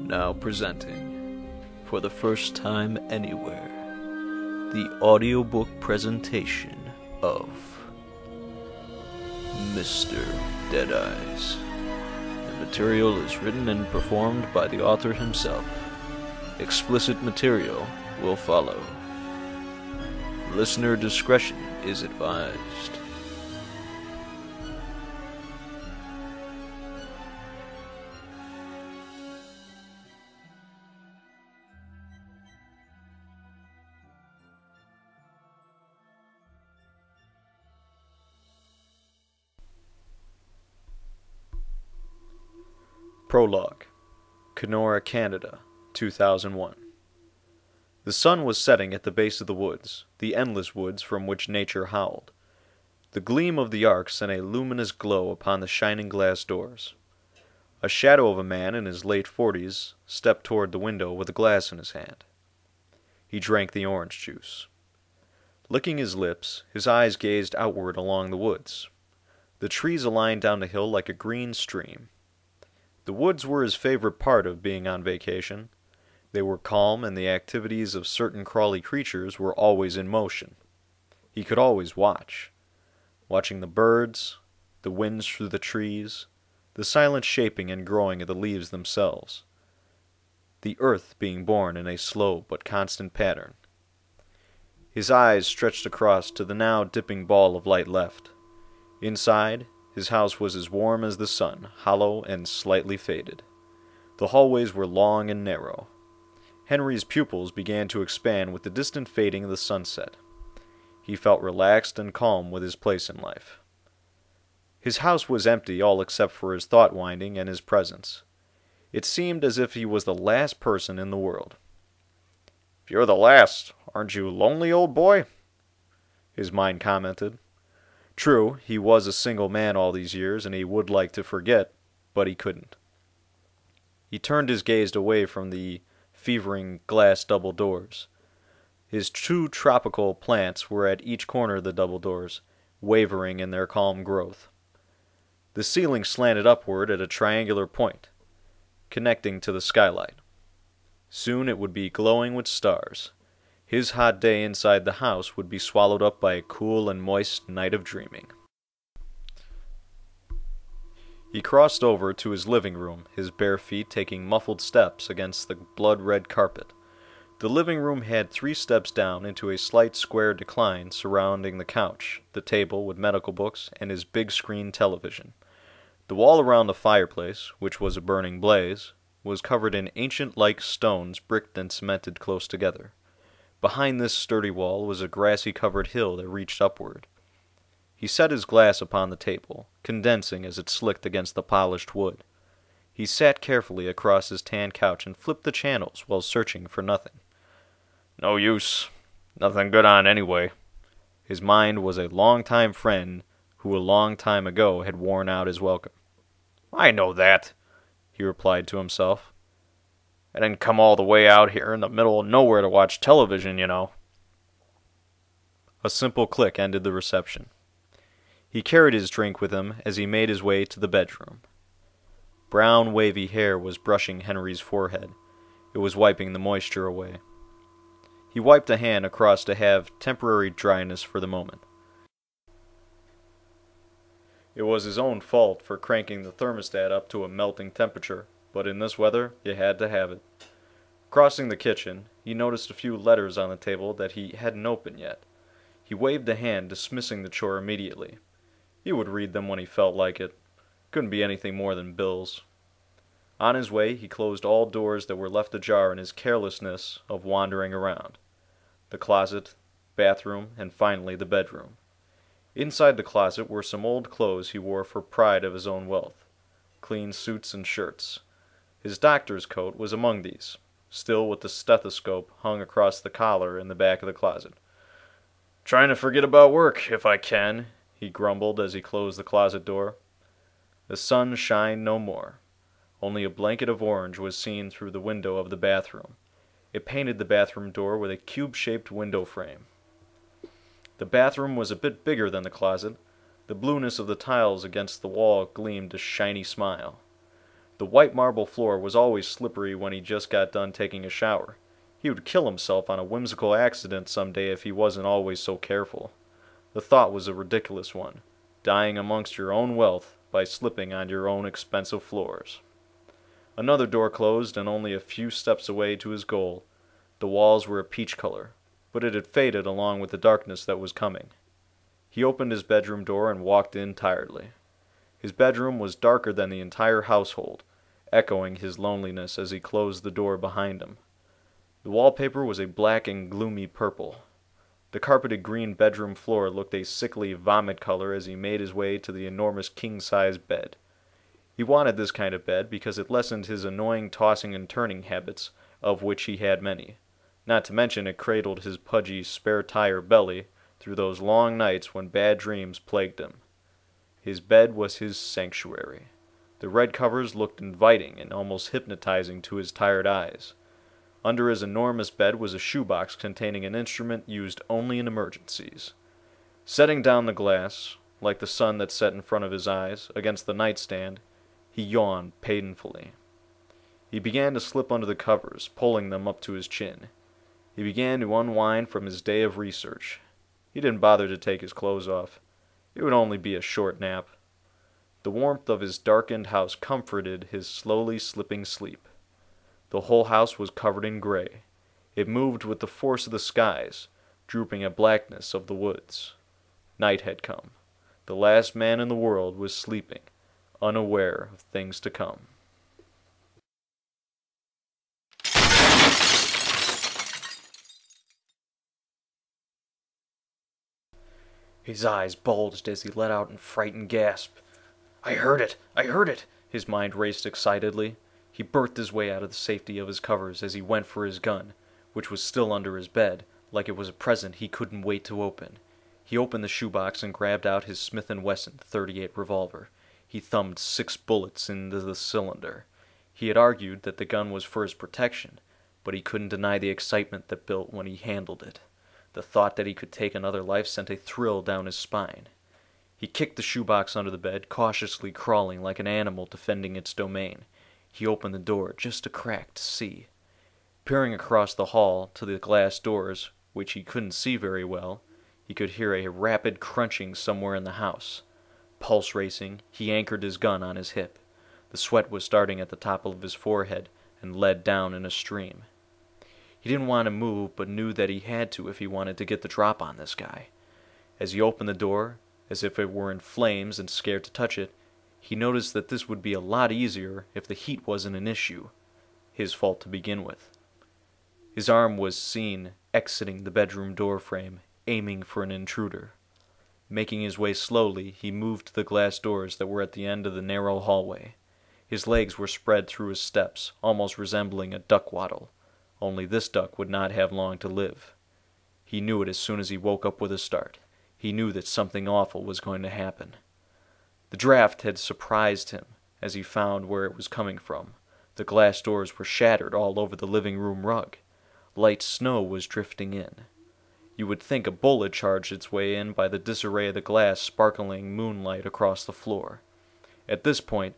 Now presenting, for the first time anywhere, the audiobook presentation of Mr. Deadeyes. The material is written and performed by the author himself. Explicit material will follow. Listener discretion is advised. Prologue. Kenora, Canada, 2001. The sun was setting at the base of the woods, the endless woods from which nature howled. The gleam of the arc sent a luminous glow upon the shining glass doors. A shadow of a man in his late 40s stepped toward the window with a glass in his hand. He drank the orange juice. Licking his lips, his eyes gazed outward along the woods. The trees aligned down the hill like a green stream. The woods were his favorite part of being on vacation. They were calm, and the activities of certain crawly creatures were always in motion. He could always watch. Watching the birds, the winds through the trees, the silent shaping and growing of the leaves themselves. The earth being born in a slow but constant pattern. His eyes stretched across to the now dipping ball of light left. Inside, his house was as warm as the sun, hollow and slightly faded. The hallways were long and narrow. Henry's pupils began to expand with the distant fading of the sunset. He felt relaxed and calm with his place in life. His house was empty all except for his thought-winding and his presence. It seemed as if he was the last person in the world. "If you're the last, aren't you lonely, old boy?" his mind commented. True, he was a single man all these years, and he would like to forget, but he couldn't. He turned his gaze away from the fevering glass double doors. His two tropical plants were at each corner of the double doors, wavering in their calm growth. The ceiling slanted upward at a triangular point, connecting to the skylight. Soon it would be glowing with stars. His hot day inside the house would be swallowed up by a cool and moist night of dreaming. He crossed over to his living room, his bare feet taking muffled steps against the blood-red carpet. The living room had 3 steps down into a slight square decline surrounding the couch, the table with medical books, and his big-screen television. The wall around the fireplace, which was a burning blaze, was covered in ancient-like stones bricked and cemented close together. Behind this sturdy wall was a grassy-covered hill that reached upward. He set his glass upon the table, condensing as it slicked against the polished wood. He sat carefully across his tan couch and flipped the channels while searching for nothing. No use. Nothing good on anyway. His mind was a long-time friend who a long time ago had worn out his welcome. "I know that," he replied to himself. "I didn't come all the way out here in the middle of nowhere to watch television, you know." A simple click ended the reception. He carried his drink with him as he made his way to the bedroom. Brown, wavy hair was brushing Henry's forehead. It was wiping the moisture away. He wiped a hand across to have temporary dryness for the moment. It was his own fault for cranking the thermostat up to a melting temperature, but in this weather, you had to have it. Crossing the kitchen, he noticed a few letters on the table that he hadn't opened yet. He waved a hand, dismissing the chore immediately. He would read them when he felt like it. Couldn't be anything more than bills. On his way, he closed all doors that were left ajar in his carelessness of wandering around. The closet, bathroom, and finally the bedroom. Inside the closet were some old clothes he wore for pride of his own wealth. Clean suits and shirts. His doctor's coat was among these, still with the stethoscope hung across the collar in the back of the closet. "Trying to forget about work, if I can," he grumbled as he closed the closet door. The sun shined no more. Only a blanket of orange was seen through the window of the bathroom. It painted the bathroom door with a cube-shaped window frame. The bathroom was a bit bigger than the closet. The blueness of the tiles against the wall gleamed a shiny smile. The white marble floor was always slippery when he just got done taking a shower. He would kill himself on a whimsical accident someday if he wasn't always so careful. The thought was a ridiculous one, dying amongst your own wealth by slipping on your own expensive floors. Another door closed, and only a few steps away to his goal. The walls were a peach color, but it had faded along with the darkness that was coming. He opened his bedroom door and walked in tiredly. His bedroom was darker than the entire household, echoing his loneliness as he closed the door behind him. The wallpaper was a black and gloomy purple. The carpeted green bedroom floor looked a sickly vomit color as he made his way to the enormous king-size bed. He wanted this kind of bed because it lessened his annoying tossing and turning habits, of which he had many. Not to mention it cradled his pudgy spare-tire belly through those long nights when bad dreams plagued him. His bed was his sanctuary. The red covers looked inviting and almost hypnotizing to his tired eyes. Under his enormous bed was a shoebox containing an instrument used only in emergencies. Setting down the glass, like the sun that set in front of his eyes, against the nightstand, he yawned painfully. He began to slip under the covers, pulling them up to his chin. He began to unwind from his day of research. He didn't bother to take his clothes off. It would only be a short nap. The warmth of his darkened house comforted his slowly slipping sleep. The whole house was covered in gray. It moved with the force of the skies, drooping a blackness of the woods. Night had come. The last man in the world was sleeping, unaware of things to come. His eyes bulged as he let out a frightened gasp. "I heard it! I heard it!" His mind raced excitedly. He burst his way out of the safety of his covers as he went for his gun, which was still under his bed, like it was a present he couldn't wait to open. He opened the shoebox and grabbed out his Smith & Wesson .38 revolver. He thumbed 6 bullets into the cylinder. He had argued that the gun was for his protection, but he couldn't deny the excitement that built when he handled it. The thought that he could take another life sent a thrill down his spine. He kicked the shoebox under the bed, cautiously crawling like an animal defending its domain. He opened the door just a crack to see. Peering across the hall to the glass doors, which he couldn't see very well, he could hear a rapid crunching somewhere in the house. Pulse racing, he anchored his gun on his hip. The sweat was starting at the top of his forehead and led down in a stream. He didn't want to move, but knew that he had to if he wanted to get the drop on this guy. As he opened the door, as if it were in flames and scared to touch it, he noticed that this would be a lot easier if the heat wasn't an issue. His fault to begin with. His arm was seen exiting the bedroom door frame, aiming for an intruder. Making his way slowly, he moved to the glass doors that were at the end of the narrow hallway. His legs were spread through his steps, almost resembling a duck waddle. Only this duck would not have long to live. He knew it as soon as he woke up with a start. He knew that something awful was going to happen. The draft had surprised him as he found where it was coming from. The glass doors were shattered all over the living room rug. Light snow was drifting in. You would think a bullet charged its way in by the disarray of the glass sparkling moonlight across the floor. At this point,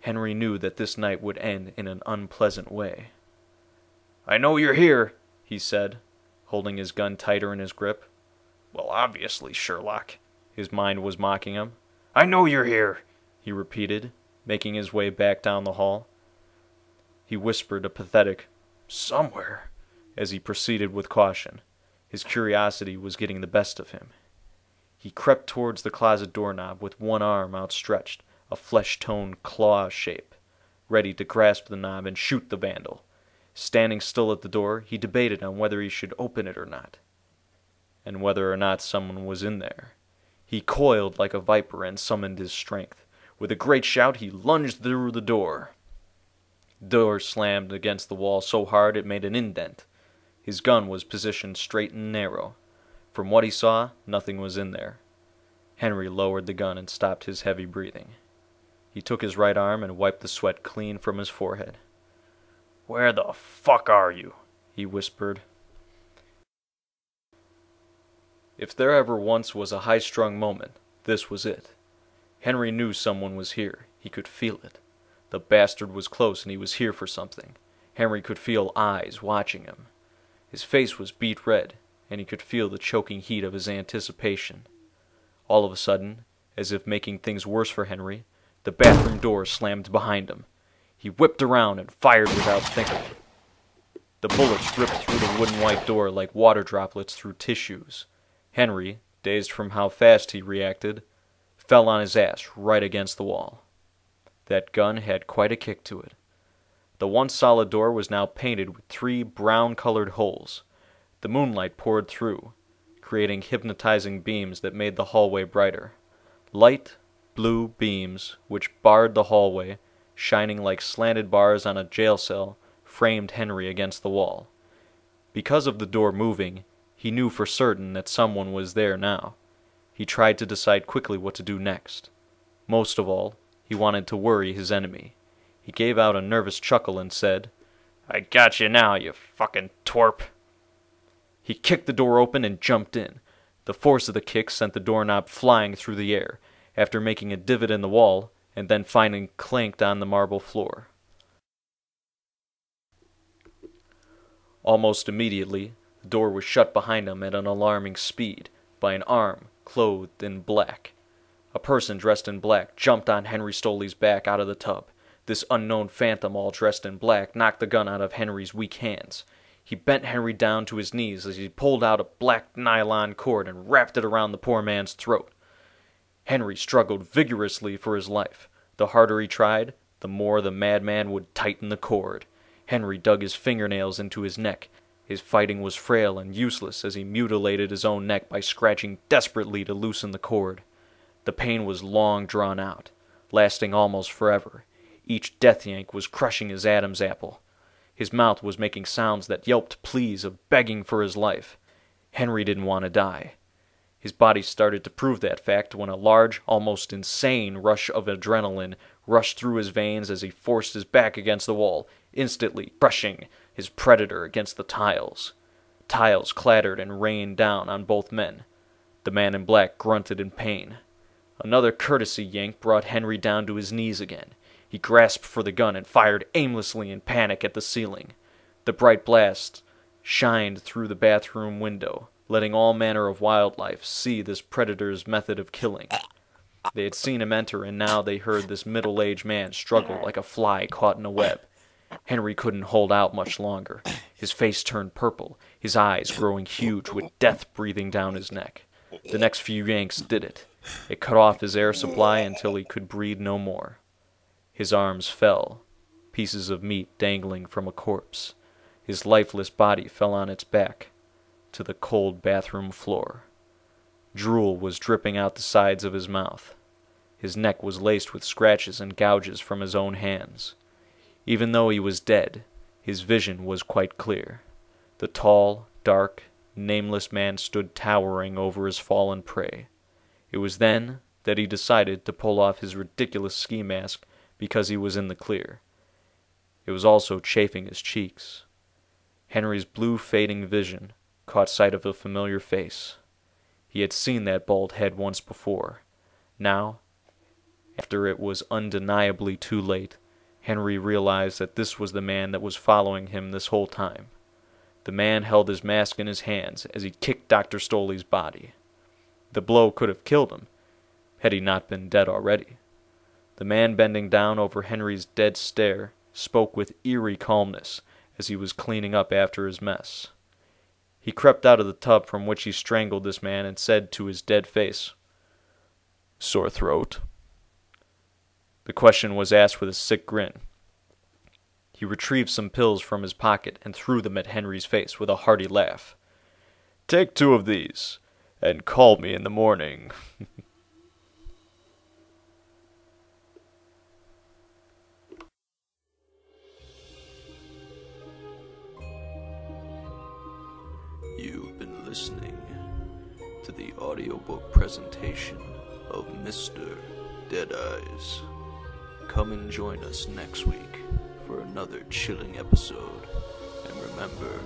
Henry knew that this night would end in an unpleasant way. "I know you're here," he said, holding his gun tighter in his grip. "Well, obviously, Sherlock." His mind was mocking him. "I know you're here," he repeated, making his way back down the hall. He whispered a pathetic, "somewhere," as he proceeded with caution. His curiosity was getting the best of him. He crept towards the closet doorknob with one arm outstretched, a flesh-toned claw shape, ready to grasp the knob and shoot the vandal. Standing still at the door, he debated on whether he should open it or not, and whether or not someone was in there. He coiled like a viper and summoned his strength. With a great shout, he lunged through the door. The door slammed against the wall so hard it made an indent. His gun was positioned straight and narrow. From what he saw, nothing was in there. Henry lowered the gun and stopped his heavy breathing. He took his right arm and wiped the sweat clean from his forehead. "Where the fuck are you?" he whispered. If there ever once was a high-strung moment, this was it. Henry knew someone was here. He could feel it. The bastard was close and he was here for something. Henry could feel eyes watching him. His face was beet red, and he could feel the choking heat of his anticipation. All of a sudden, as if making things worse for Henry, the bathroom door slammed behind him. He whipped around and fired without thinking. The bullets ripped through the wooden white door like water droplets through tissues. Henry, dazed from how fast he reacted, fell on his ass right against the wall. That gun had quite a kick to it. The once solid door was now painted with 3 brown-colored holes. The moonlight poured through, creating hypnotizing beams that made the hallway brighter. Light, blue beams, which barred the hallway, shining like slanted bars on a jail cell, framed Henry against the wall. Because of the door moving, he knew for certain that someone was there now. He tried to decide quickly what to do next. Most of all, he wanted to worry his enemy. He gave out a nervous chuckle and said, "I got you now, you fucking twerp." He kicked the door open and jumped in. The force of the kick sent the doorknob flying through the air, after making a divot in the wall, and then finally clanked on the marble floor. Almost immediately, the door was shut behind him at an alarming speed by an arm clothed in black. A person dressed in black jumped on Henry Stoley's back out of the tub. This unknown phantom all dressed in black knocked the gun out of Henry's weak hands. He bent Henry down to his knees as he pulled out a black nylon cord and wrapped it around the poor man's throat. Henry struggled vigorously for his life. The harder he tried, the more the madman would tighten the cord. Henry dug his fingernails into his neck. His fighting was frail and useless as he mutilated his own neck by scratching desperately to loosen the cord. The pain was long drawn out, lasting almost forever. Each death yank was crushing his Adam's apple. His mouth was making sounds that yelped pleas of begging for his life. Henry didn't want to die. His body started to prove that fact when a large, almost insane rush of adrenaline rushed through his veins as he forced his back against the wall, instantly crushing his predator against the tiles. Tiles clattered and rained down on both men. The man in black grunted in pain. Another courtesy yank brought Henry down to his knees again. He grasped for the gun and fired aimlessly in panic at the ceiling. The bright blast shined through the bathroom window, letting all manner of wildlife see this predator's method of killing. They had seen him enter, and now they heard this middle-aged man struggle like a fly caught in a web. Henry couldn't hold out much longer. His face turned purple, his eyes growing huge with death breathing down his neck. The next few yanks did it. It cut off his air supply until he could breathe no more. His arms fell, pieces of meat dangling from a corpse. His lifeless body fell on its back to the cold bathroom floor. Drool was dripping out the sides of his mouth. His neck was laced with scratches and gouges from his own hands. Even though he was dead, his vision was quite clear. The tall, dark, nameless man stood towering over his fallen prey. It was then that he decided to pull off his ridiculous ski mask because he was in the clear. It was also chafing his cheeks. Henry's blue fading vision caught sight of a familiar face. He had seen that bald head once before. Now, after it was undeniably too late, Henry realized that this was the man that was following him this whole time. The man held his mask in his hands as he kicked Dr. Stoley's body. The blow could have killed him, had he not been dead already. The man bending down over Henry's dead stare spoke with eerie calmness as he was cleaning up after his mess. He crept out of the tub from which he strangled this man and said to his dead face, "Sore throat?" The question was asked with a sick grin. He retrieved some pills from his pocket and threw them at Henry's face with a hearty laugh. "Take 2 of these, and call me in the morning." You've been listening to the audiobook presentation of Mr. Deadeyes. Come and join us next week for another chilling episode. And remember,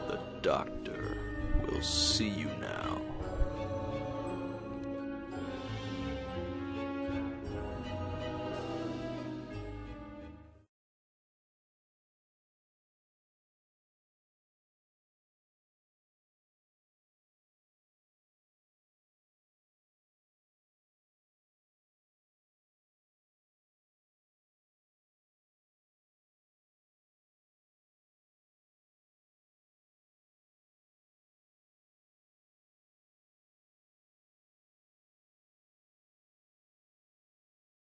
the doctor will see you now.